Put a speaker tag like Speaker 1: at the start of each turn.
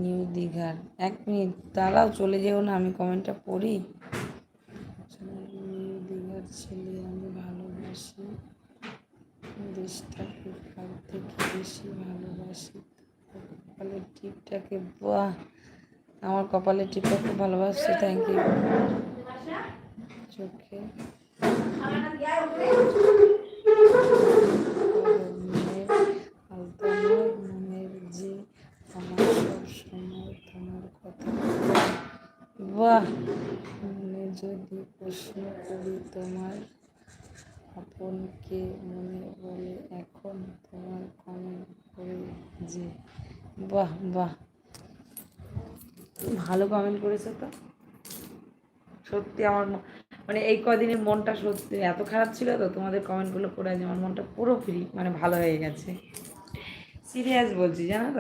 Speaker 1: New দীঘার। 1 minute দাঁড়াও, চলে যেও না, আমি কমেন্টটা পড়ি। নিউ দীঘার ছেলে আমি ভালোবাসি, দেশটাকে কার থেকে বেশি ভালোবাসি, কপালের টিপটাকে। বাহ, আমার কপালের টিপটা খুব ভালোবাসছি, থ্যাংক ইউ। চোখে আলতা নয়, মনের যে আমার সব সময় তোমার কথা। বাহ, মনে যদি প্রশ্ন করি তোমার আপনকে মনে বলে এখন তোমার কমেন্ট করে যে। বাহ বাহ, ভালো কমেন্ট করেছো তো। সত্যি আমার মানে এই কদিনের মনটা সত্যি এত খারাপ ছিল তো, তোমাদের কমেন্টগুলো পড়ে আজ আমার মনটা পুরো ফ্রি, মানে ভালো হয়ে গেছে। সিরিয়াস বলছি, জানো তো।